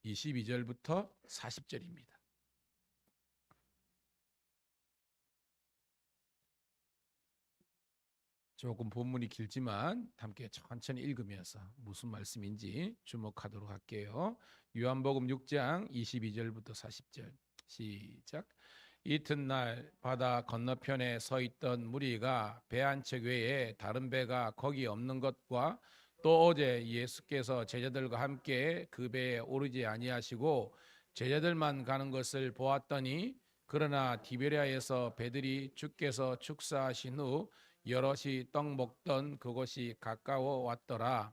22절부터 40절입니다. 조금 본문이 길지만 함께 천천히 읽으면서 무슨 말씀인지 주목하도록 할게요. 요한복음 6장 22절부터 40절 시작. 이튿날 바다 건너편에 서 있던 무리가 배 한 척 외에 다른 배가 거기 없는 것과 또 어제 예수께서 제자들과 함께 그 배에 오르지 아니하시고 제자들만 가는 것을 보았더니 그러나 디베랴에서 배들이 주께서 축사하신 후 여럿이 떡 먹던 그곳이 가까워 왔더라.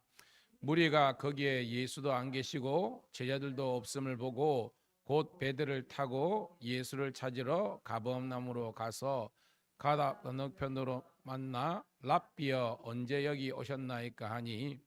무리가 거기에 예수도 안 계시고 제자들도 없음을 보고 곧 배들을 타고 예수를 찾으러 가버나움으로 가서 가다 건너편으로 만나 랍비여 언제 여기 오셨나이까 하니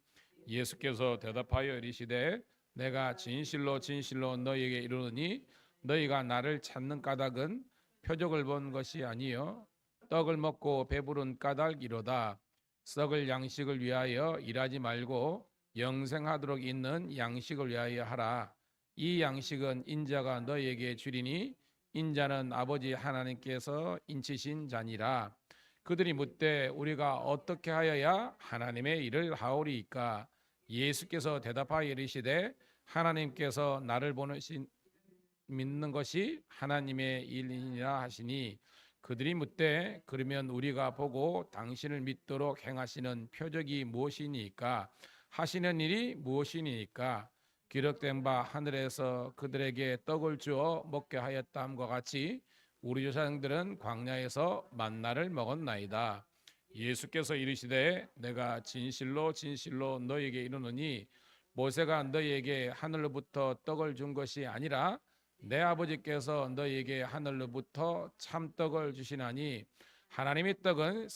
예수께서 대답하여 이르시되 내가 진실로 진실로 너희에게 이르노니 너희가 나를 찾는 까닭은 표적을 본 것이 아니요 떡을 먹고 배부른 까닭이로다. 썩을 양식을 위하여 일하지 말고 영생하도록 있는 양식을 위하여 하라. 이 양식은 인자가 너희에게 주리니 인자는 아버지 하나님께서 인치신 자니라. 그들이 묻되 우리가 어떻게 하여야 하나님의 일을 하오리이까? 예수께서 대답하여 이르시되 하나님께서 나를 보내신 믿는 것이 하나님의 일이니라 하시니 그들이 묻되 그러면 우리가 보고 당신을 믿도록 행하시는 표적이 무엇이니까? 하시는 일이 무엇이니까? 기록된 바 하늘에서 그들에게 떡을 주어 먹게 하였다함과 같이 우리 조상들은 광야에서 만나를 먹었나이다. 예수께서 이르시되 내가 진실로 진실로 너희에게 이르노니 모세가 너희에게 하늘로부터 떡을 준 것이 아니라 내 아버지께서 너희에게 하늘로부터 참떡을 주시나니 하나님의 떡은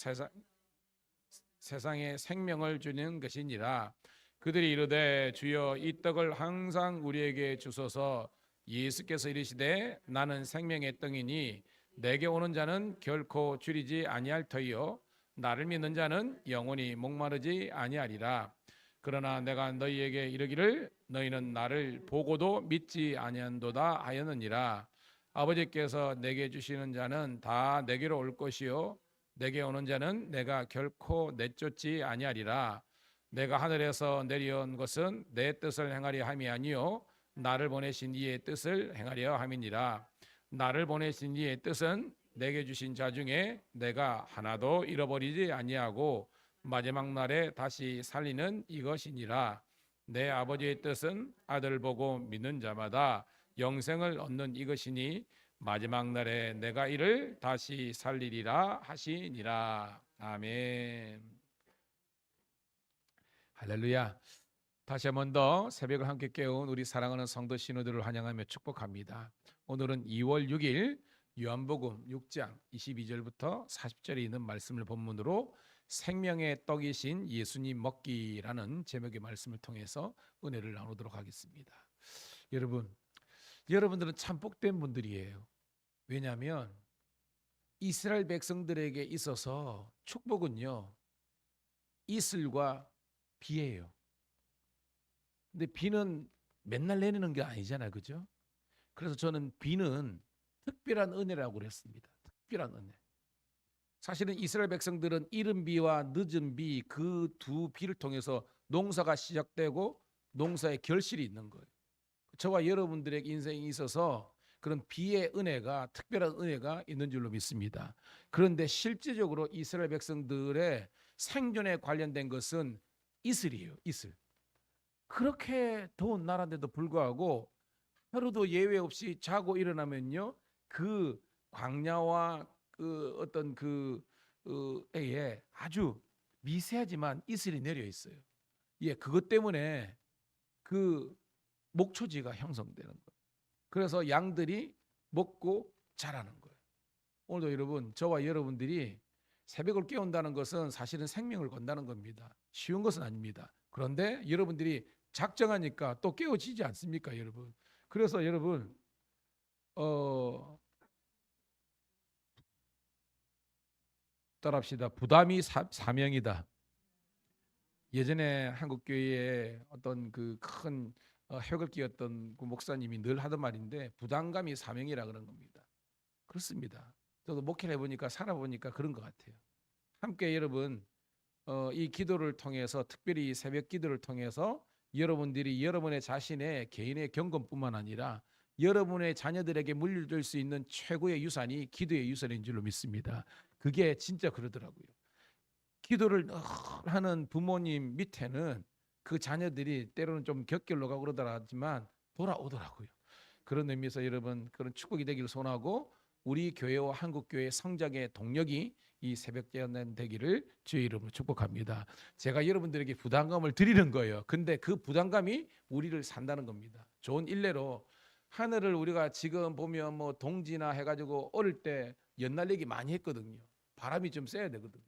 세상에 생명을 주는 것이니라. 그들이 이르되 주여 이 떡을 항상 우리에게 주소서. 예수께서 이르시되 나는 생명의 떡이니 내게 오는 자는 결코 줄이지 아니할 터이요 나를 믿는 자는 영원히 목마르지 아니하리라. 그러나 내가 너희에게 이르기를 너희는 나를 보고도 믿지 아니한도다 하였느니라. 아버지께서 내게 주시는 자는 다 내게로 올 것이요 내게 오는 자는 내가 결코 내쫓지 아니하리라. 내가 하늘에서 내려온 것은 내 뜻을 행하려 함이 아니요 나를 보내신 이의 뜻을 행하려 함이니라. 나를 보내신 이의 뜻은 내게 주신 자 중에 내가 하나도 잃어버리지 아니하고 마지막 날에 다시 살리는 이것이니라. 내 아버지의 뜻은 아들 보고 믿는 자마다 영생을 얻는 이것이니 마지막 날에 내가 이를 다시 살리리라 하시니라. 아멘. 할렐루야. 다시 한 번 더 새벽을 함께 깨운 우리 사랑하는 성도 신우들을 환영하며 축복합니다. 오늘은 2월 6일 요한복음 6장 22절부터 40절에 있는 말씀을 본문으로 생명의 떡이신 예수님 먹기라는 제목의 말씀을 통해서 은혜를 나누도록 하겠습니다. 여러분들은 참 복된 분들이에요. 왜냐하면 이스라엘 백성들에게 있어서 축복은요 이슬과 비예요. 근데 비는 맨날 내리는 게 아니잖아요, 그죠? 그래서 저는 비는 특별한 은혜라고 그랬습니다. 특별한 은혜. 사실은 이스라엘 백성들은 이른 비와 늦은 비 그 두 비를 통해서 농사가 시작되고 농사의 결실이 있는 거예요. 저와 여러분들의 인생에 있어서 그런 비의 은혜가 특별한 은혜가 있는 줄로 믿습니다. 그런데 실제적으로 이스라엘 백성들의 생존에 관련된 것은 이슬이에요. 이슬. 그렇게 더운 나라인데도 불구하고 하루도 예외 없이 자고 일어나면요 그 광야와 그 어떤 그 애에 아주 미세하지만 이슬이 내려 있어요. 예, 그것 때문에 그 목초지가 형성되는 거예요. 그래서 양들이 먹고 자라는 거예요. 오늘도 여러분, 저와 여러분들이 새벽을 깨운다는 것은 사실은 생명을 건다는 겁니다. 쉬운 것은 아닙니다. 그런데 여러분들이 작정하니까 또 깨워지지 않습니까, 여러분? 그래서 여러분 따라합시다. 부담이 사명이다. 예전에 한국 교회에 어떤 그 큰 획을 끼웠던 그 목사님이 늘 하던 말인데 부담감이 사명이라 그런 겁니다. 그렇습니다. 저도 목회를 해보니까 살아보니까 그런 것 같아요. 함께 여러분 이 기도를 통해서 특별히 새벽 기도를 통해서 여러분들이 여러분의 자신의 개인의 경건뿐만 아니라 여러분의 자녀들에게 물려줄 수 있는 최고의 유산이 기도의 유산인 줄로 믿습니다. 그게 진짜 그러더라고요. 기도를 늘 하는 부모님 밑에는 그 자녀들이 때로는 좀 격결로 가고 그러더라지만 돌아오더라고요. 그런 의미에서 여러분 그런 축복이 되기를 소원하고 우리 교회와 한국교회의 성장의 동력이 이 새벽 예언 되기를 주의 이름으로 축복합니다. 제가 여러분들에게 부담감을 드리는 거예요. 근데 그 부담감이 우리를 산다는 겁니다. 좋은 일례로 하늘을 우리가 지금 보면 뭐 동지나 해가지고 어릴 때 연날리기 많이 했거든요. 바람이 좀 쐬야 되거든요.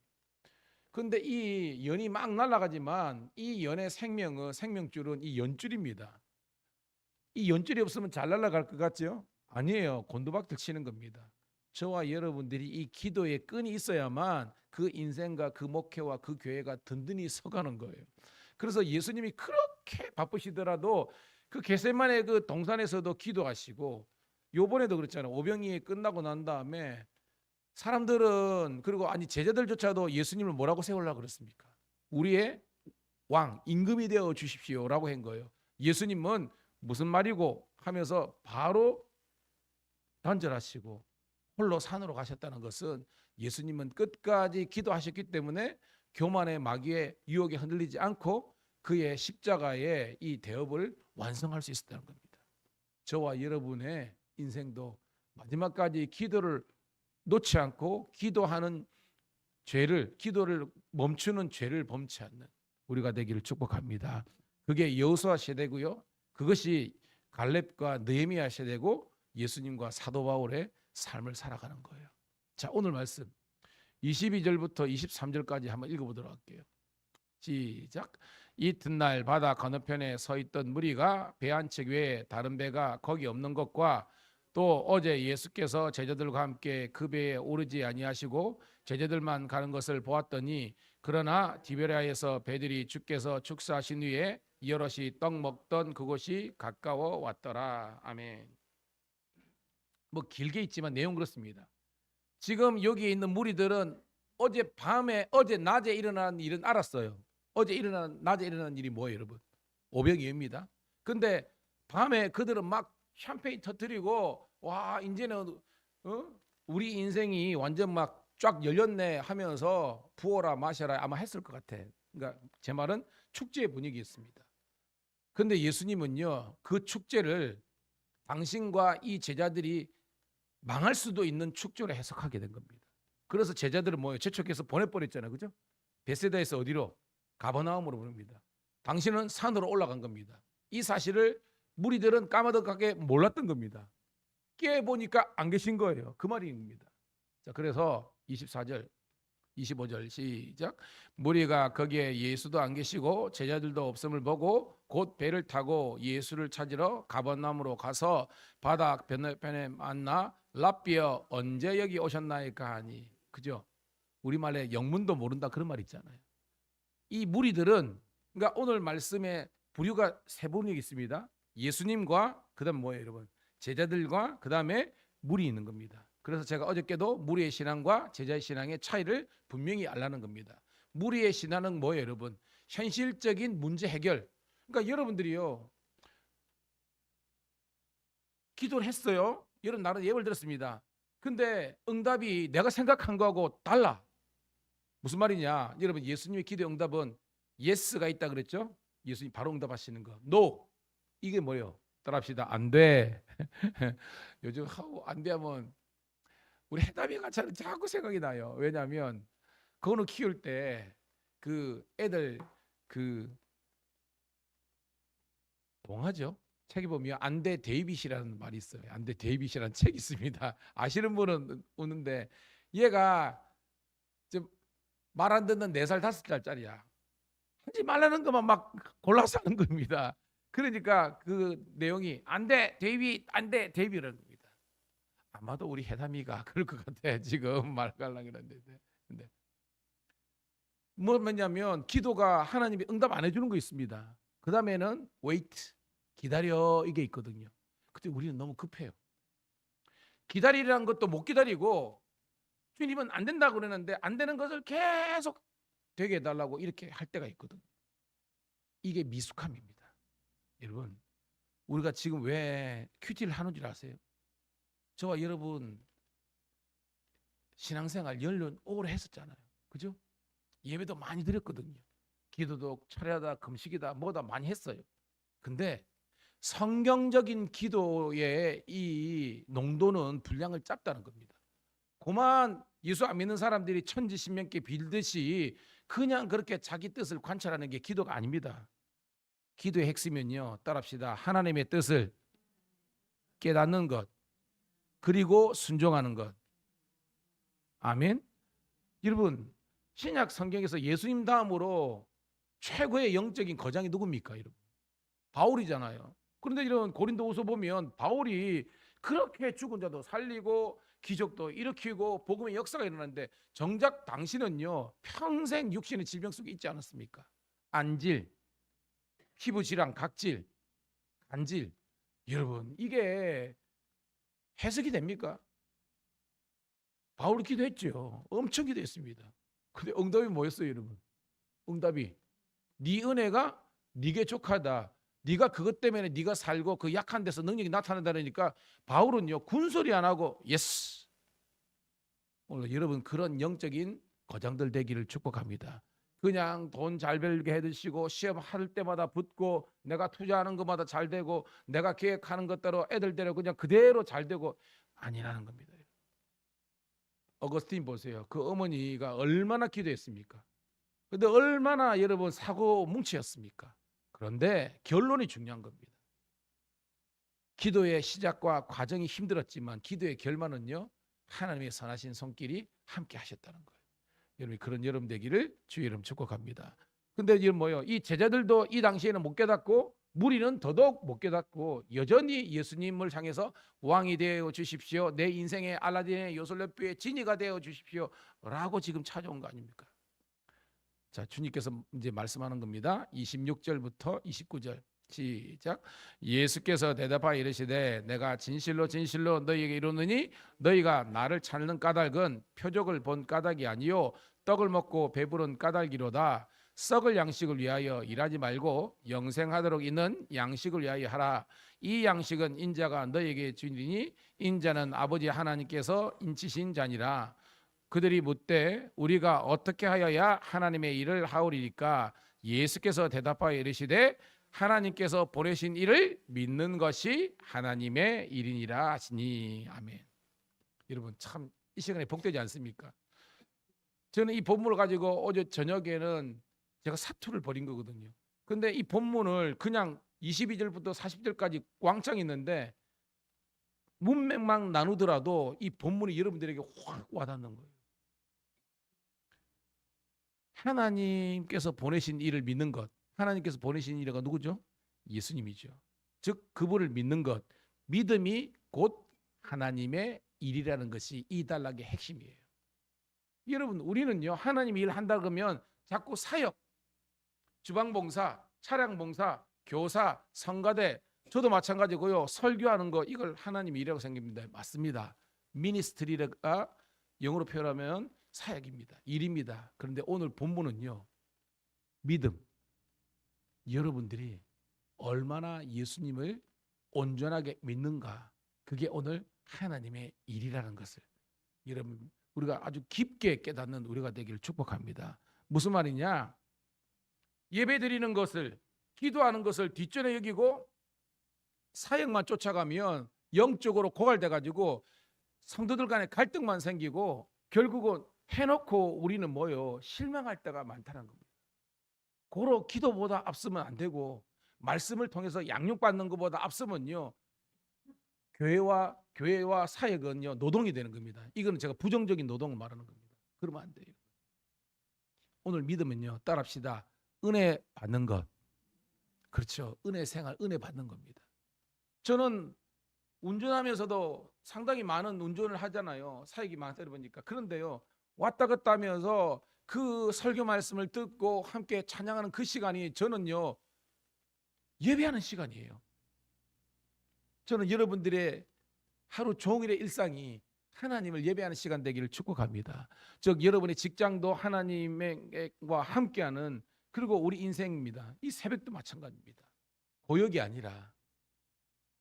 근데 이 연이 막 날아가지만 이 연의 생명은 생명줄은 이 연줄입니다. 이 연줄이 없으면 잘 날아갈 것 같죠? 아니에요. 곤두박질 치는 겁니다. 저와 여러분들이 이 기도의 끈이 있어야만 그 인생과 그 목회와 그 교회가 든든히 서가는 거예요. 그래서 예수님이 그렇게 바쁘시더라도 그 겟세마네 그 동산에서도 기도하시고 요번에도 그랬잖아요. 오병이에 끝나고 난 다음에 사람들은 그리고 아니 제자들조차도 예수님을 뭐라고 세우려고 그랬습니까? 우리의 왕 임금이 되어 주십시오라고 한 거예요. 예수님은 무슨 말이고 하면서 바로 단절하시고 홀로 산으로 가셨다는 것은 예수님은 끝까지 기도하셨기 때문에 교만의 마귀의 유혹에 흔들리지 않고 그의 십자가의 이 대업을 완성할 수 있었다는 겁니다. 저와 여러분의 인생도 마지막까지 기도를 놓지 않고 기도하는 죄를 기도를 멈추는 죄를 범치 않는 우리가 되기를 축복합니다. 그게 여호수아 세대고요. 그것이 갈렙과 느헤미야 세대고 예수님과 사도 바울의 삶을 살아가는 거예요. 자, 오늘 말씀 22절부터 23절까지 한번 읽어보도록 할게요. 시작. 이튿날 바다 건너편에 서 있던 무리가 배 한 척 외에 다른 배가 거기 없는 것과 또 어제 예수께서 제자들과 함께 그 배에 오르지 아니하시고 제자들만 가는 것을 보았더니 그러나 디베랴에서 배들이 주께서 축사하신 후에 여럿이 떡 먹던 그곳이 가까워 왔더라. 아멘. 뭐 길게 있지만 내용 그렇습니다. 지금 여기 있는 무리들은 어제 낮에 일어난 일은 알았어요. 낮에 일어난 일이 뭐예요, 여러분? 오병이어입니다. 근데 밤에 그들은 막 샴페인 터뜨리고 와 이제는 우리 인생이 완전 막 쫙 열렸네 하면서 부어라 마셔라 아마 했을 것 같아. 그러니까 제 말은 축제의 분위기였습니다. 근데 예수님은요 그 축제를 당신과 이 제자들이 망할 수도 있는 축제로 해석하게 된 겁니다. 그래서 제자들은 뭐예요? 재촉해서 보내버렸잖아요. 그죠? 베세다에서 어디로? 가버나움으로 보냅니다. 당신은 산으로 올라간 겁니다. 이 사실을 무리들은 까마득하게 몰랐던 겁니다. 깨보니까 안 계신 거예요. 그 말입니다. 자, 그래서 24절, 25절 시작. 무리가 거기에 예수도 안 계시고 제자들도 없음을 보고 곧 배를 타고 예수를 찾으러 가버나움으로 가서 바다 건너편에 만나 랍비여 언제 여기 오셨나이까 하니. 그죠? 우리말에 영문도 모른다 그런 말 있잖아요. 이 무리들은 그러니까 오늘 말씀에 부류가 세 부류가 있습니다. 예수님과 그다음 뭐예요, 여러분? 제자들과 그다음에 물이 있는 겁니다. 그래서 제가 어저께도 무리의 신앙과 제자의 신앙의 차이를 분명히 알라는 겁니다. 무리의 신앙은 뭐예요, 여러분? 현실적인 문제 해결. 그러니까 여러분들이요. 기도를 했어요. 여러분 나는 예를 들었습니다. 근데 응답이 내가 생각한 거하고 달라. 무슨 말이냐? 여러분 예수님의 기도 응답은 예스가 있다 그랬죠? 예수님 바로 응답하시는 거. 노. 이게 뭐예요? 따라합시다. 안 돼. 요즘 안 돼 하면 우리 해담이가 자꾸 생각이 나요. 왜냐하면 그거는 키울 때 그 애들 그 동화죠. 책에 보면 안돼 데이빗이라는 말이 있어요. 안돼 데이빗이라는 책이 있습니다. 아시는 분은 오는데 얘가 말 안 듣는 4살 5살짜리야. 하지 말라는 것만 막 골라서 하는 겁니다. 그러니까 그 내용이 안돼 데이빗 안돼 데이빗이라는 겁니다. 아마도 우리 해담이가 그럴 것 같아. 지금 말하려고 그러는데. 근데 뭐냐면 기도가 하나님이 응답 안 해주는 거 있습니다. 그 다음에는 wait 기다려 이게 있거든요. 근데 우리는 너무 급해요. 기다리라는 것도 못 기다리고 주님은 안 된다고 그러는데 안 되는 것을 계속 되게 해달라고 이렇게 할 때가 있거든요. 이게 미숙함입니다. 여러분, 우리가 지금 왜 큐티를 하는 줄 아세요? 저와 여러분 신앙생활 연륜 오래 했었잖아요. 그죠? 예배도 많이 드렸거든요. 기도도 철야다 금식이다 뭐다 많이 했어요. 근데 성경적인 기도의 이 농도는 분량을 짧다는 겁니다. 그만 예수 안 믿는 사람들이 천지신명께 빌듯이 그냥 그렇게 자기 뜻을 관찰하는 게 기도가 아닙니다. 기도의 핵심은요, 따라합시다. 하나님의 뜻을 깨닫는 것, 그리고 순종하는 것. 아멘. 여러분, 신약 성경에서 예수님 다음으로 최고의 영적인 거장이 누굽니까? 여러분, 바울이잖아요. 그런데 이런 고린도후서 보면 바울이 그렇게 죽은 자도 살리고 기적도 일으키고 복음의 역사가 일어났는데 정작 당신은요 평생 육신의 질병 속에 있지 않았습니까? 안질, 피부질환, 각질, 간질. 여러분, 이게 해석이 됩니까? 바울이 기도했죠. 엄청 기도했습니다. 근데 응답이 뭐였어요, 여러분? 응답이 네 은혜가 네게 족하다. 네가 그것 때문에 네가 살고 그 약한 데서 능력이 나타난다니까 바울은요 군소리 안 하고 예스. 오늘 여러분 그런 영적인 거장들 되기를 축복합니다. 그냥 돈 잘 벌게 해드시고 시험 할 때마다 붙고 내가 투자하는 것마다 잘 되고 내가 계획하는 것대로 애들대로 그냥 그대로 잘 되고 아니라는 겁니다. 어거스틴 보세요. 그 어머니가 얼마나 기도했습니까? 근데 얼마나 여러분 사고 뭉치였습니까? 그런데 결론이 중요한 겁니다. 기도의 시작과 과정이 힘들었지만 기도의 결말은요 하나님의 선하신 손길이 함께 하셨다는 거예요. 여러분 그런 여러분 되기를 주의 이름 축복합니다. 근데 이게 뭐예요? 이 제자들도 이 당시에는 못 깨닫고 무리는 더더욱 못 깨닫고 여전히 예수님을 향해서 왕이 되어 주십시오. 내 인생의 알라딘의 요술레프의 진이가 되어 주십시오. 라고 지금 찾아온 거 아닙니까? 자, 주님께서 이제 말씀하는 겁니다. 26절부터 29절 시작. 예수께서 대답하여 이르시되 내가 진실로 진실로 너희에게 이르노니 너희가 나를 찾는 까닭은 표적을 본 까닭이 아니요 떡을 먹고 배부른 까닭이로다. 썩을 양식을 위하여 일하지 말고 영생하도록 있는 양식을 위하여 하라. 이 양식은 인자가 너희에게 주리니 인자는 아버지 하나님께서 인치신 자니라. 그들이 묻되 우리가 어떻게 하여야 하나님의 일을 하오리까? 예수께서 대답하여 이르시되 하나님께서 보내신 일을 믿는 것이 하나님의 일이니라 하시니. 아멘. 여러분 참 이 시간에 복되지 않습니까? 저는 이 본문을 가지고 어제 저녁에는 제가 사투를 벌인 거거든요. 근데 이 본문을 그냥 22절부터 40절까지 왕창 있는데 문맥만 나누더라도 이 본문이 여러분들에게 확 와닿는 거예요. 하나님께서 보내신 일을 믿는 것. 하나님께서 보내신 이가 누구죠? 예수님이죠. 즉 그분을 믿는 것. 믿음이 곧 하나님의 일이라는 것이 이 단락의 핵심이에요. 여러분 우리는요 하나님이 일한다 그러면 자꾸 사역, 주방봉사, 차량봉사, 교사, 성가대 저도 마찬가지고요. 설교하는 거 이걸 하나님의 일이라고 생각합니다. 맞습니다. 미니스트리가 영어로 표현하면 사역입니다. 일입니다. 그런데 오늘 본문은요. 믿음. 여러분들이 얼마나 예수님을 온전하게 믿는가. 그게 오늘 하나님의 일이라는 것을 여러분 우리가 아주 깊게 깨닫는 우리가 되기를 축복합니다. 무슨 말이냐? 예배드리는 것을 기도하는 것을 뒷전에 여기고 사역만 쫓아가면 영적으로 고갈돼 가지고 성도들 간에 갈등만 생기고 결국은 해놓고 우리는 뭐요? 실망할 때가 많다는 겁니다. 고로 기도보다 앞서면 안 되고 말씀을 통해서 양육받는 것보다 앞서면요 교회와 사역은요 노동이 되는 겁니다. 이거는 제가 부정적인 노동을 말하는 겁니다. 그러면 안 돼요. 오늘 믿으면요 따라합시다. 은혜 받는 것. 그렇죠. 은혜 생활, 은혜 받는 겁니다. 저는 운전하면서도 상당히 많은 운전을 하잖아요. 사역이 많다 보니까. 그런데요 왔다 갔다 하면서 그 설교 말씀을 듣고 함께 찬양하는 그 시간이 저는요 예배하는 시간이에요. 저는 여러분들의 하루 종일의 일상이 하나님을 예배하는 시간 되기를 축복합니다. 즉 여러분의 직장도 하나님과 함께하는, 그리고 우리 인생입니다. 이 새벽도 마찬가지입니다. 고역이 아니라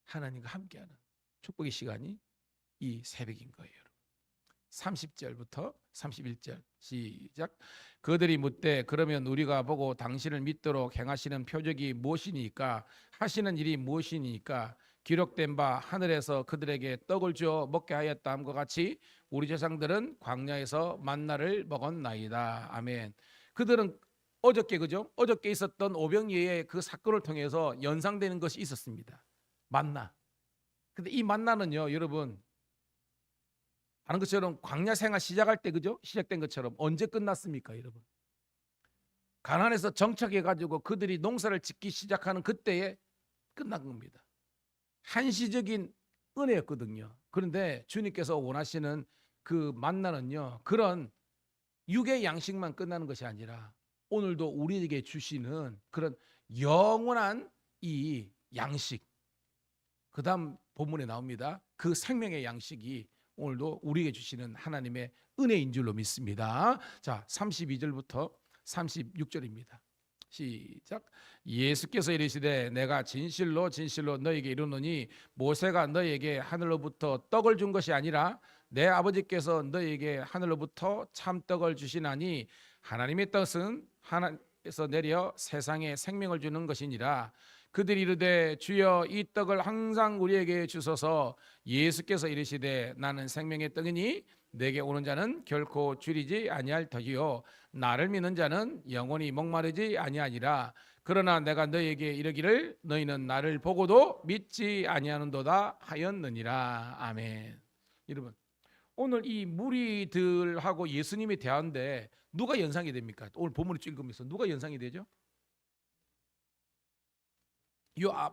하나님과 함께하는 축복의 시간이 이 새벽인 거예요. 30절부터 31절 시작. 그들이 묻되 그러면 우리가 보고 당신을 믿도록 행하시는 표적이 무엇이니까, 하시는 일이 무엇이니까, 기록된 바 하늘에서 그들에게 떡을 주어 먹게 하였다 함과 같이 우리 조상들은 광야에서 만나를 먹었나이다. 아멘. 그들은 어저께, 그죠? 어저께 있었던 오병이어의 그 사건을 통해서 연상되는 것이 있었습니다. 만나. 근데 이 만나는요, 여러분 아는 것처럼 광야 생활 시작할 때, 그죠? 시작된 것처럼 언제 끝났습니까, 여러분? 가나안에서 정착해 가지고 그들이 농사를 짓기 시작하는 그때에 끝난 겁니다. 한시적인 은혜였거든요. 그런데 주님께서 원하시는 그 만나는요, 그런 육의 양식만 끝나는 것이 아니라 오늘도 우리에게 주시는 그런 영원한 이 양식, 그 다음 본문에 나옵니다. 그 생명의 양식이 오늘도 우리에게 주시는 하나님의 은혜인 줄로 믿습니다. 자, 32절부터 36절입니다. 시작. 예수께서 이르시되 내가 진실로 진실로 너에게 이르노니 모세가 너에게 하늘로부터 떡을 준 것이 아니라 내 아버지께서 너에게 하늘로부터 참떡을 주시나니 하나님의 뜻은 하나님께서 내려 세상에 생명을 주는 것이니라. 그들이 이르되 주여 이 떡을 항상 우리에게 주소서. 예수께서 이르시되 나는 생명의 떡이니 내게 오는 자는 결코 줄이지 아니할 터이요 나를 믿는 자는 영원히 목마르지 아니하니라. 그러나 내가 너희에게 이르기를 너희는 나를 보고도 믿지 아니하는도다 하였느니라. 아멘. 여러분, 오늘 이 무리들하고 예수님이 대화인데 누가 연상이 됩니까? 오늘 본문을 읽으면서 누가 연상이 되죠?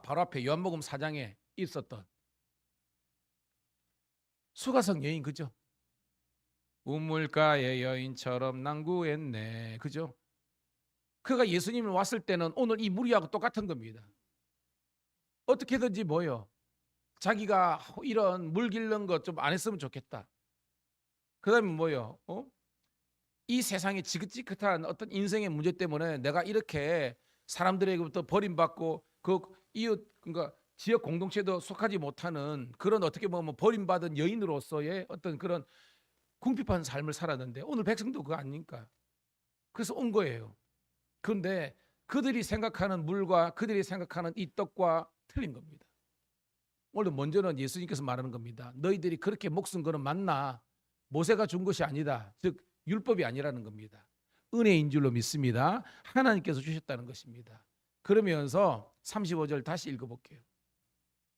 바로 앞에 요한복음 4장에 있었던 수가성 여인, 그죠? 우물가의 여인처럼 난구했네, 그죠? 그가 예수님이 왔을 때는 오늘 이 무리하고 똑같은 겁니다. 어떻게든지 뭐요? 자기가 이런 물 길른 것 좀 안 했으면 좋겠다. 그 다음에 뭐요? 이 세상의 지긋지긋한 어떤 인생의 문제 때문에 내가 이렇게 사람들에게부터 버림받고 그 이웃, 그러니까 지역 공동체도 속하지 못하는 그런, 어떻게 보면 버림받은 여인으로서의 어떤 그런 궁핍한 삶을 살았는데 오늘 백성도 그거 아닙니까? 그래서 온 거예요. 그런데 그들이 생각하는 물과 그들이 생각하는 이 떡과 틀린 겁니다. 오늘 먼저는 예수님께서 말하는 겁니다. 너희들이 그렇게 목숨 거는 만나 모세가 준 것이 아니다. 즉 율법이 아니라는 겁니다. 은혜인 줄로 믿습니다. 하나님께서 주셨다는 것입니다. 그러면서 35절 다시 읽어볼게요.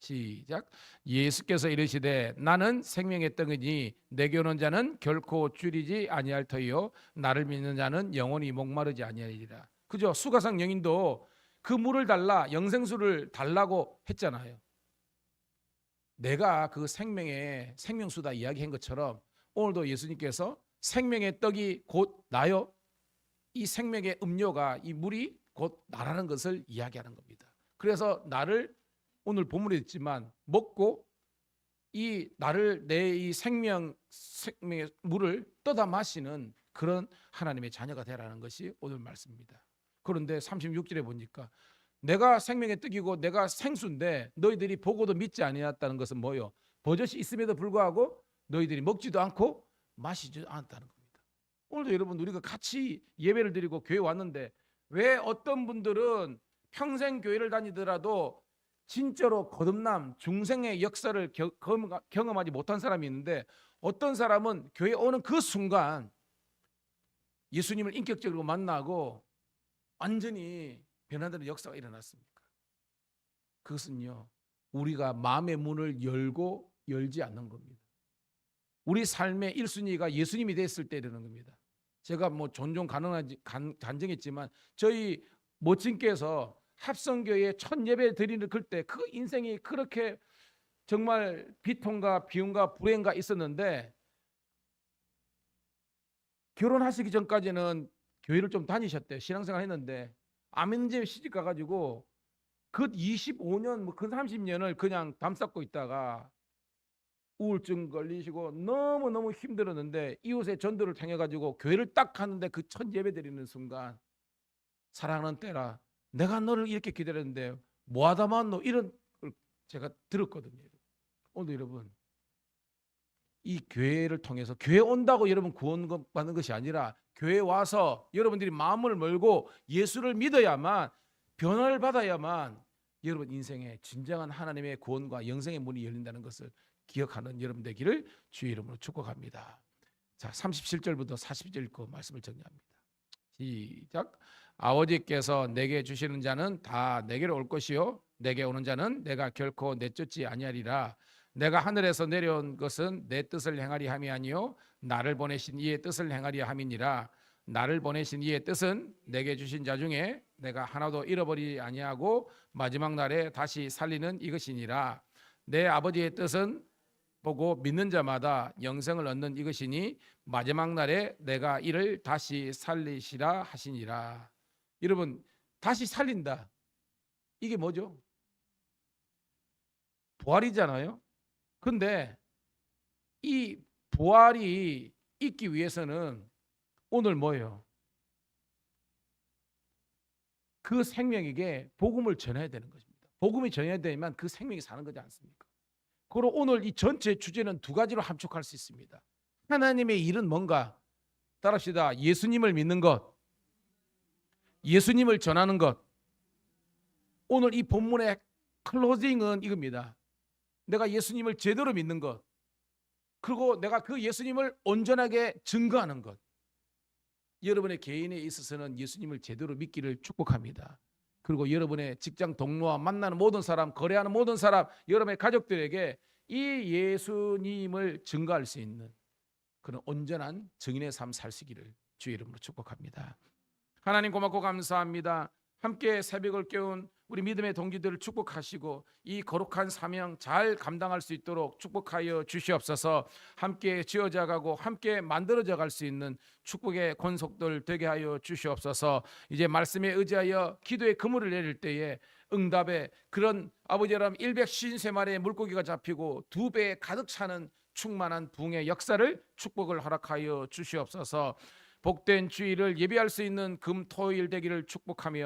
시작. 예수께서 이르시되 나는 생명의 떡이니 내게 오는 자는 결코 줄이지 아니할 터이요 나를 믿는 자는 영원히 목마르지 아니하리라. 그죠? 수가성 여인도 그 물을 달라, 영생수를 달라고 했잖아요. 내가 그 생명의 생명수다 이야기한 것처럼 오늘도 예수님께서 생명의 떡이 곧 나요, 이 생명의 음료가, 이 물이 곧 나라는 것을 이야기하는 겁니다. 그래서 나를 오늘 본문에 있지만 먹고 이 나를, 내 이 생명의 물을 떠다 마시는 그런 하나님의 자녀가 되라는 것이 오늘 말씀입니다. 그런데 36절에 보니까 내가 생명의 떡이고 내가 생수인데 너희들이 보고도 믿지 아니했다는 것은 뭐요? 버젓이 있음에도 불구하고 너희들이 먹지도 않고 마시지도 않았다는 겁니다. 오늘도 여러분, 우리가 같이 예배를 드리고 교회 왔는데 왜 어떤 분들은 평생 교회를 다니더라도 진짜로 거듭남, 중생의 역사를 경험하지 못한 사람이 있는데, 어떤 사람은 교회 오는 그 순간 예수님을 인격적으로 만나고 완전히 변화되는 역사가 일어났습니까? 그것은요, 우리가 마음의 문을 열고 열지 않는 겁니다. 우리 삶의 1순위가 예수님이 됐을 때 이러는 겁니다. 제가 뭐 종종 간증했지만 저희 모친께서 합성교회에 첫 예배 드리는 그때 그 인생이 그렇게 정말 비통과 비움과 불행과 있었는데, 결혼하시기 전까지는 교회를 좀 다니셨대요. 신앙생활 했는데 아멘제 시집 가가지고 그 25년 그 30년을 그냥 담쌓고 있다가 우울증 걸리시고 너무너무 힘들었는데 이웃의 전도를 통해 가지고 교회를 딱 하는데 그 첫 예배 드리는 순간, 사랑하는 때라 내가 너를 이렇게 기다렸는데 뭐하다 만노, 이런 걸 제가 들었거든요. 오늘 여러분, 이 교회를 통해서, 교회 온다고 여러분 구원받는 것이 아니라 교회 와서 여러분들이 마음을 멀고 예수를 믿어야만, 변화를 받아야만 여러분 인생에 진정한 하나님의 구원과 영생의 문이 열린다는 것을 기억하는 여러분 되기를 주의 이름으로 축복합니다. 자, 37절부터 40절 읽고 말씀을 정리합니다. 시작. 아버지께서 내게 주시는 자는 다 내게로 올 것이요 내게 오는 자는 내가 결코 내쫓지 아니하리라. 내가 하늘에서 내려온 것은 내 뜻을 행하리 함이 아니요 나를 보내신 이의 뜻을 행하리 함이니라. 나를 보내신 이의 뜻은 내게 주신 자 중에 내가 하나도 잃어버리지 아니하고 마지막 날에 다시 살리는 이것이니라. 내 아버지의 뜻은 보고 믿는 자마다 영생을 얻는 이것이니 마지막 날에 내가 이를 다시 살리시라 하시니라. 여러분, 다시 살린다, 이게 뭐죠? 부활이잖아요. 근데 이 부활이 있기 위해서는 오늘 뭐예요? 그 생명에게 복음을 전해야 되는 것입니다. 복음이 전해야 되면 그 생명이 사는 거지 않습니까? 그리고 오늘 이 전체 주제는 두 가지로 함축할 수 있습니다. 하나님의 일은 뭔가? 따라합시다. 예수님을 믿는 것, 예수님을 전하는 것. 오늘 이 본문의 클로징은 이겁니다. 내가 예수님을 제대로 믿는 것, 그리고 내가 그 예수님을 온전하게 증거하는 것. 여러분의 개인에 있어서는 예수님을 제대로 믿기를 축복합니다. 그리고 여러분의 직장 동료와 만나는 모든 사람, 거래하는 모든 사람, 여러분의 가족들에게 이 예수님을 증거할 수 있는 그런 온전한 증인의 삶 살시기를 주의 이름으로 축복합니다. 하나님 고맙고 감사합니다. 함께 새벽을 깨운 우리 믿음의 동지들을 축복하시고 이 거룩한 사명 잘 감당할 수 있도록 축복하여 주시옵소서. 함께 지어져가고 함께 만들어져 갈 수 있는 축복의 권속들 되게 하여 주시옵소서. 이제 말씀에 의지하여 기도의 그물을 내릴 때에 응답에 그런 아버지 여러분 153마리의 물고기가 잡히고 2배에 가득 차는 충만한 부흥의 역사를 축복을 허락하여 주시옵소서. 복된 주일을 예비할 수 있는 금 토일 되기를 축복하며